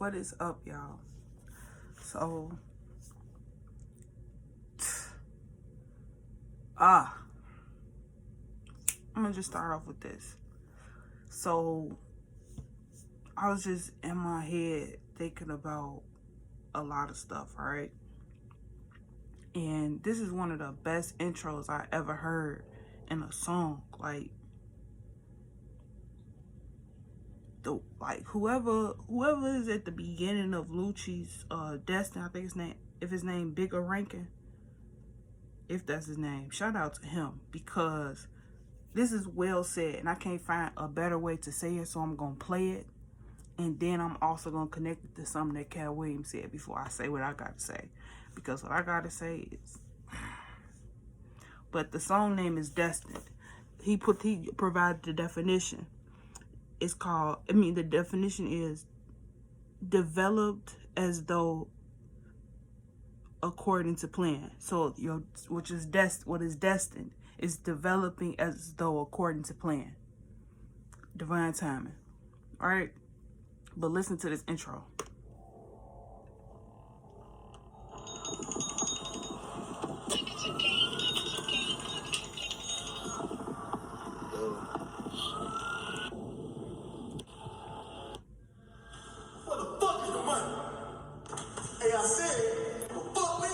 What is up, y'all? So, I'm gonna just start off with this. So, I was just in my head thinking about a lot of stuff, right? And this is one of the best intros I ever heard in a song. Whoever is at the beginning of Lucci's Destiny, I think his name Bigger Rankin, if that's his name, shout out to him, because this is well said and I can't find a better way to say it, so I'm gonna play it, and then I'm also gonna connect it to something that Cat Williams said before I say what I gotta say, because what I gotta say is, but the song name is Destined. He provided the definition. It's called, the definition is developed as though according to plan. So what is destined is developing as though according to plan. Divine timing. All right, but listen to this intro. What the fuck is the money? Hey, I said, the fuck me?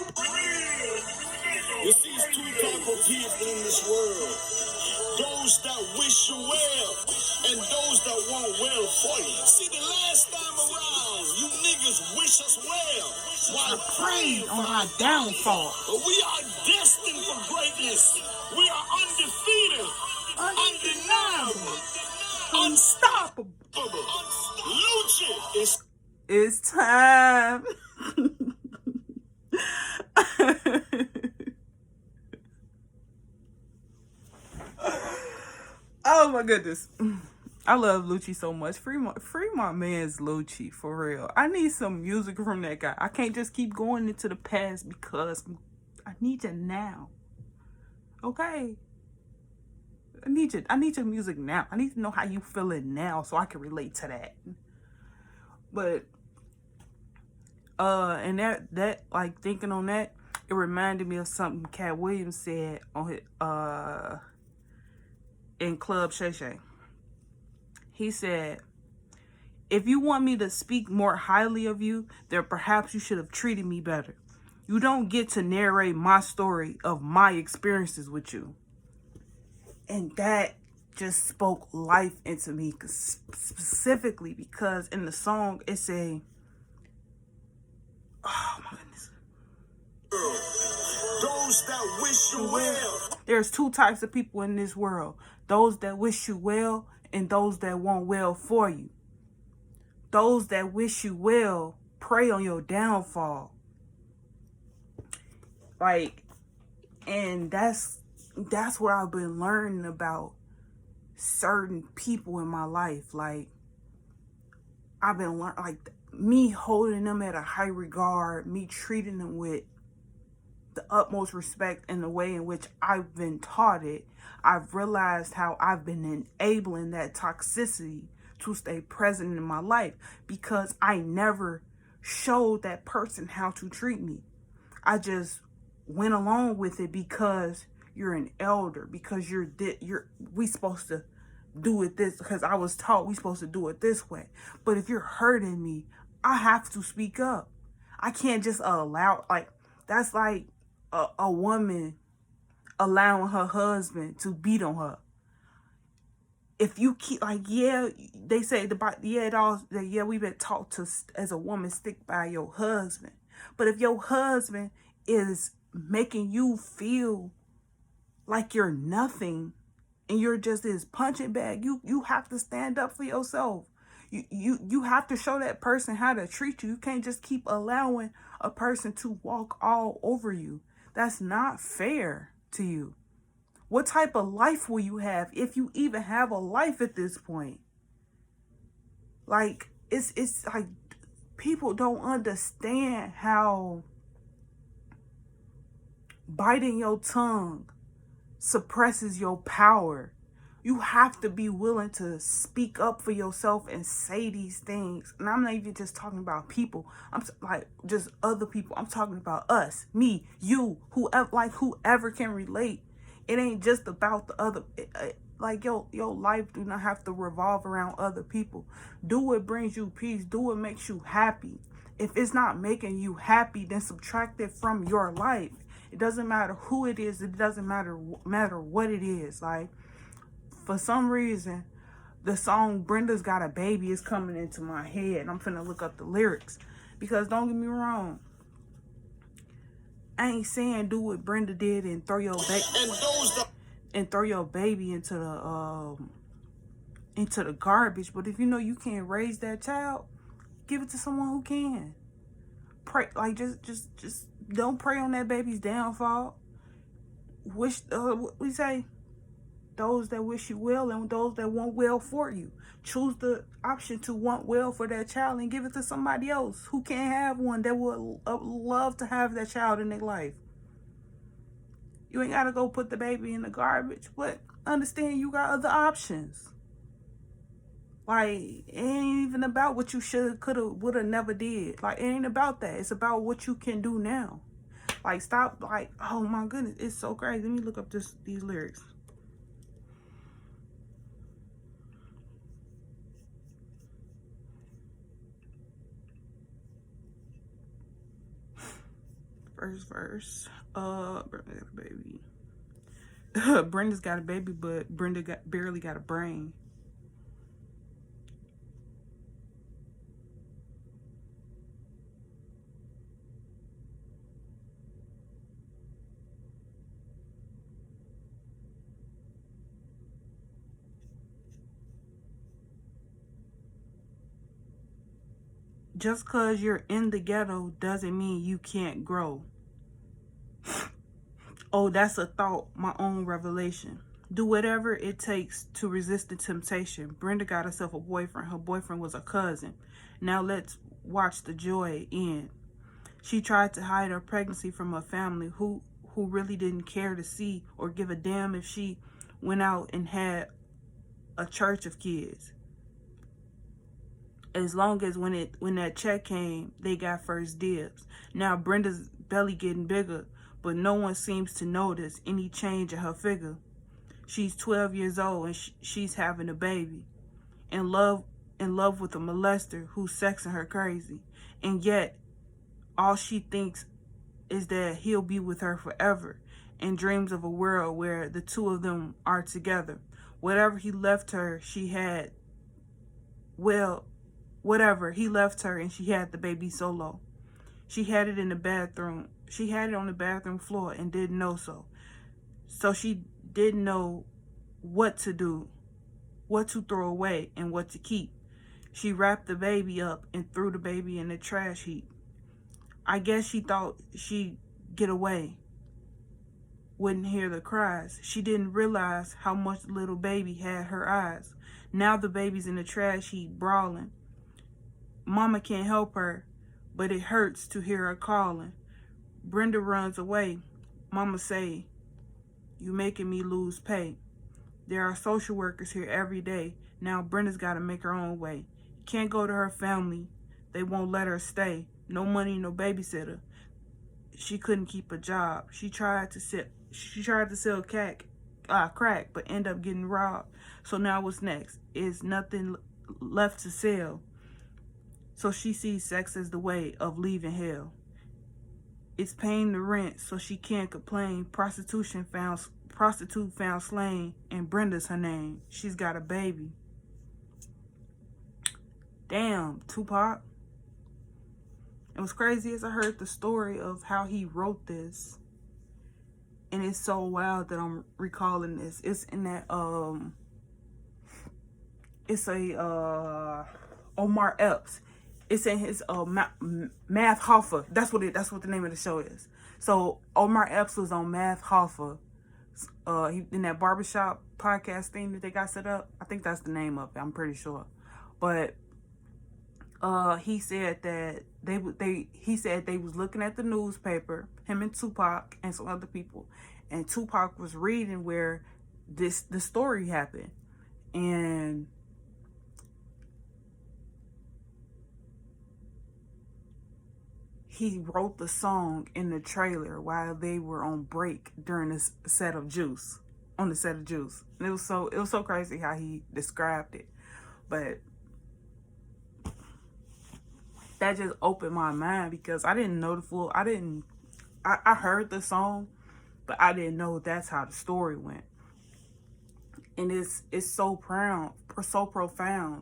You see, it's two types of people in this world. Those that wish you well, and those that want well for you. See, the last time around, you niggas wish us well, while praying On our downfall. But we are destined for greatness. We are undefeated, undeniable, Unstoppable. Lucci is... It's time. Oh my goodness. I love Lucci so much. Free my man's Lucci, for real. I need some music from that guy. I can't just keep going into the past because I need you now. Okay? I need your music now. I need to know how you feeling now so I can relate to that. But and that like thinking on that, it reminded me of something Cat Williams said on his in Club Shay Shay. He said, "If you want me to speak more highly of you, then perhaps you should have treated me better. You don't get to narrate my story of my experiences with you." And that just spoke life into me, specifically because in the song it's a, oh my goodness. Those that wish you well. There's two types of people in this world. Those that wish you well and those that want well for you. Those that wish you well prey on your downfall. And that's what I've been learning about certain people in my life. I've been learning, me holding them at a high regard, me treating them with the utmost respect in the way in which I've been taught it. I've realized how I've been enabling that toxicity to stay present in my life because I never showed that person how to treat me. I just went along with it because you're an elder, because we supposed to do it this, because I was taught we supposed to do it this way. But if you're hurting me, I have to speak up. I can't just allow, that's like a woman allowing her husband to beat on her. If you keep, they say we've been taught to, as a woman, stick by your husband. But if your husband is making you feel like you're nothing and you're just his punching bag, you have to stand up for yourself. You have to show that person how to treat you. You can't just keep allowing a person to walk all over you. That's not fair to you. What type of life will you have if you even have a life at this point? It's like people don't understand how biting your tongue suppresses your power You have to be willing to speak up for yourself and say these things. And I'm not even just talking about people. I'm like just other people. I'm talking about us, me, you, whoever can relate. It ain't just about the other. Like your life do not have to revolve around other people. Do what brings you peace. Do what makes you happy. If it's not making you happy, then subtract it from your life. It doesn't matter who it is. It doesn't matter what it is. Like, for some reason, the song Brenda's Got a Baby is coming into my head. I'm finna look up the lyrics. Because don't get me wrong, I ain't saying do what Brenda did and throw your baby into the garbage. But if you know you can't raise that child, give it to someone who can. Pray, like just don't pray on that baby's downfall. Wish what we say, those that wish you well and those that want well for you. Choose the option to want well for that child and give it to somebody else who can't have one, that would love to have that child in their life. You ain't got to go put the baby in the garbage, but understand you got other options. Like, it ain't even about what you should, could have, would have, never did. Like, it ain't about that. It's about what you can do now. Like, stop, like, oh my goodness, it's so crazy. Let me look up these lyrics. First verse. Brenda got a baby. Brenda's got a baby, but Brenda barely got a brain. Just because you're in the ghetto doesn't mean you can't grow. Oh, that's a thought, my own revelation. Do whatever it takes to resist the temptation. Brenda got herself a boyfriend. Her boyfriend was a cousin. Now let's watch the joy end. She tried to hide her pregnancy from her family who really didn't care to see or give a damn if she went out and had a church of kids. As long as when that check came, they got first dibs. Now Brenda's belly getting bigger, but no one seems to notice any change in her figure. She's 12 years old and she's having a baby. In love with a molester who's sexing her crazy. And yet, all she thinks is that he'll be with her forever and dreams of a world where the two of them are together. Whatever he left her, she had, well, whatever, he left her and she had the baby solo. She had it in the bathroom. She had it on the bathroom floor and didn't know so. So she didn't know what to do, what to throw away and what to keep. She wrapped the baby up and threw the baby in the trash heap. I guess she thought she'd get away, wouldn't hear the cries. She didn't realize how much the little baby had her eyes. Now the baby's in the trash heap brawling. Mama can't help her, but it hurts to hear her calling. Brenda runs away. Mama say, "You making me lose pay." There are social workers here every day. Now Brenda's got to make her own way. Can't go to her family. They won't let her stay. No money, no babysitter. She couldn't keep a job. She tried to sell crack, but end up getting robbed. So now what's next? Is nothing left to sell. So she sees sex as the way of leaving hell. It's paying the rent, so she can't complain. Prostitute found slain, and Brenda's her name. She's got a baby. Damn, Tupac. It was crazy as I heard the story of how he wrote this. And it's so wild that I'm recalling this. It's in that it's a Omar Epps. It's in his Math Hoffa. That's what the name of the show is. So Omar Epps was on Math Hoffa. In that barbershop podcast thing that they got set up. I think that's the name of it. I'm pretty sure. But he said that he said they was looking at the newspaper, him and Tupac and some other people, and Tupac was reading where the story happened. And he wrote the song in the trailer while they were on break during this set of Juice, on the set of Juice. And it was so crazy how he described it. But that just opened my mind, because I didn't know the full, I heard the song, but I didn't know that's how the story went. And it's so profound.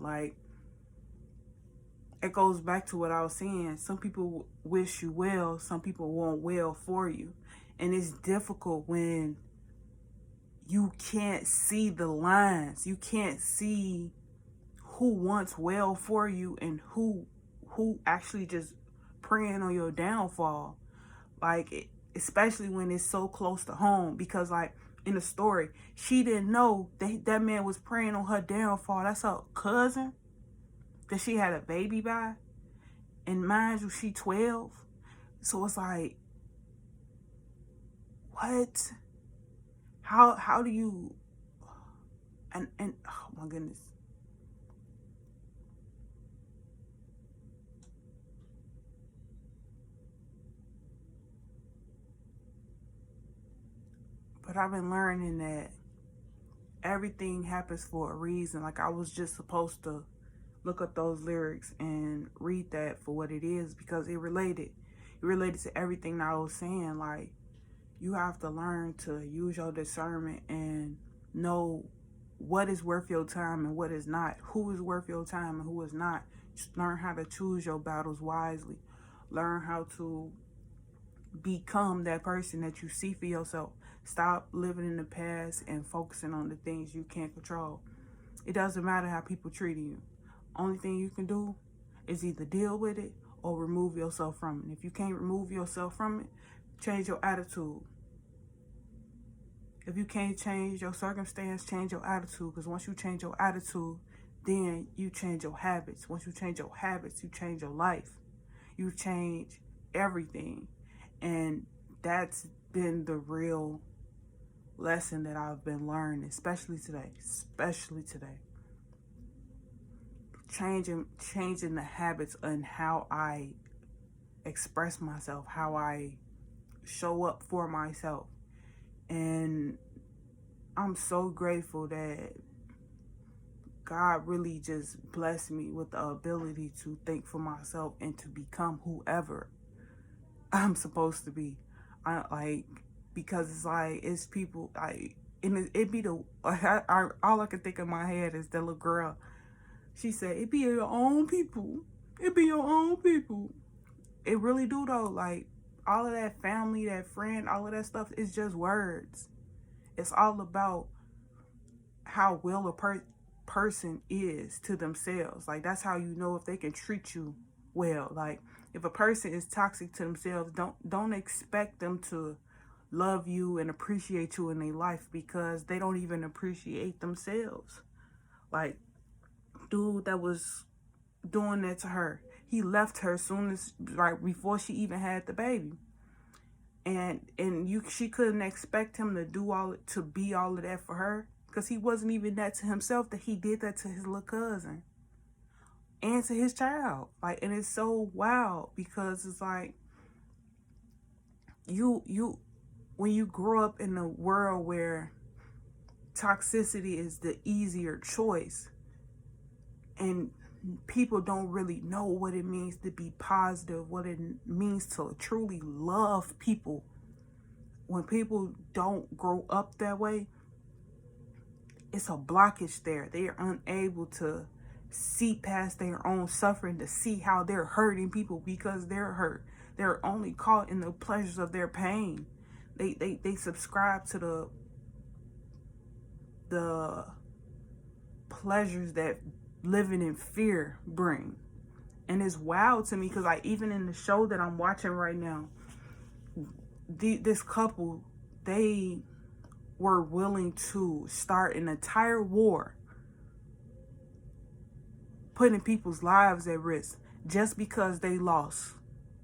Like, it goes back to what I was saying. Some people wish you well, some people want well for you. And it's difficult when you can't see the lines. You can't see who wants well for you and who actually just preying on your downfall. Like, especially when it's so close to home. Because, like, in the story, she didn't know that man was preying on her downfall. That's her cousin that she had a baby by. And mind you, she 12. So it's like, what? How do you... And oh my goodness. But I've been learning that everything happens for a reason. Like, I was just supposed to look up those lyrics and read that for what it is, because it related to everything that I was saying. Like, you have to learn to use your discernment and know what is worth your time and what is not, who is worth your time and who is not. Just learn how to choose your battles wisely. Learn how to become that person that you see for yourself. Stop living in the past and focusing on the things you can't control. It doesn't matter how people treating you. Only thing you can do is either deal with it or remove yourself from it. If you can't remove yourself from it, change your attitude. If you can't change your circumstance, change your attitude. Because once you change your attitude, then you change your habits. Once you change your habits, you change your life. You change everything. And that's been the real lesson that I've been learning, especially today. Changing the habits and how I express myself, how I show up for myself. And I'm so grateful that God really just blessed me with the ability to think for myself and to become whoever I'm supposed to be. Because it's like, it's people, like, and it be the, all I can think in my head is the little girl. She said, it be your own people. It be your own people. It really do, though. Like, all of that family, that friend, all of that stuff is just words. It's all about how well a person is to themselves. Like, that's how you know if they can treat you well. Like, if a person is toxic to themselves, don't expect them to love you and appreciate you in their life, because they don't even appreciate themselves. Like, dude that was doing that to her, he left her soon as, right before she even had the baby. And she couldn't expect him to be all of that for her, because he wasn't even that to himself, that he did that to his little cousin and to his child. Like, and it's so wild, because it's like, you when you grow up in a world where toxicity is the easier choice, and people don't really know what it means to be positive, what it means to truly love people. When people don't grow up that way, it's a blockage there. They are unable to see past their own suffering, to see how they're hurting people because they're hurt. They're only caught in the pleasures of their pain. They subscribe to the pleasures that living in fear bring. And it's wild to me, because like, even in the show that I'm watching right now, this couple, they were willing to start an entire war, putting people's lives at risk, just because they lost,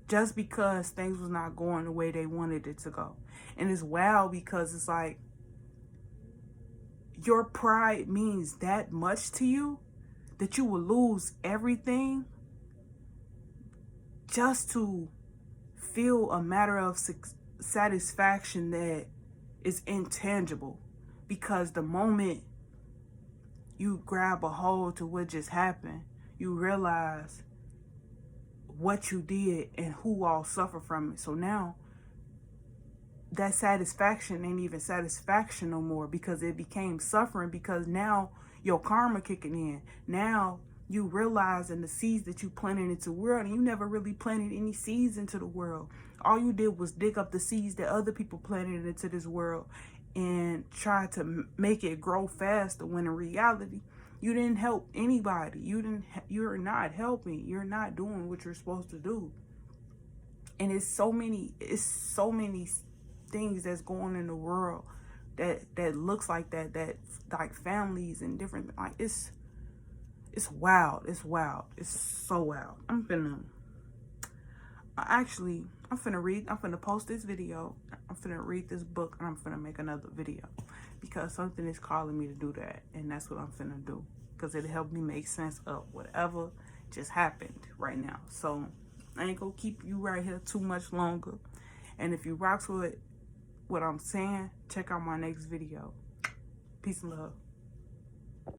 just because things was not going the way they wanted it to go. And it's wild, because it's like, your pride means that much to you that you will lose everything just to feel a matter of satisfaction that is intangible. Because the moment you grab a hold to what just happened, you realize what you did and who all suffer from it. So now that satisfaction ain't even satisfaction no more, because it became suffering, because now your karma kicking in. Now you realizing the seeds that you planted into the world, and you never really planted any seeds into the world. All you did was dig up the seeds that other people planted into this world and try to make it grow faster, when in reality you didn't help anybody. You're not helping. You're not doing what you're supposed to do. And it's so many things that's going in the world that looks like that like families and different, like it's wild. It's so wild. I'm finna post this video. I'm finna read this book, and I'm finna make another video, because something is calling me to do that, and that's what I'm finna do, because it helped me make sense of whatever just happened right now. So I ain't gonna keep you right here too much longer. And if you rocks with what I'm saying, check out my next video. Peace and love.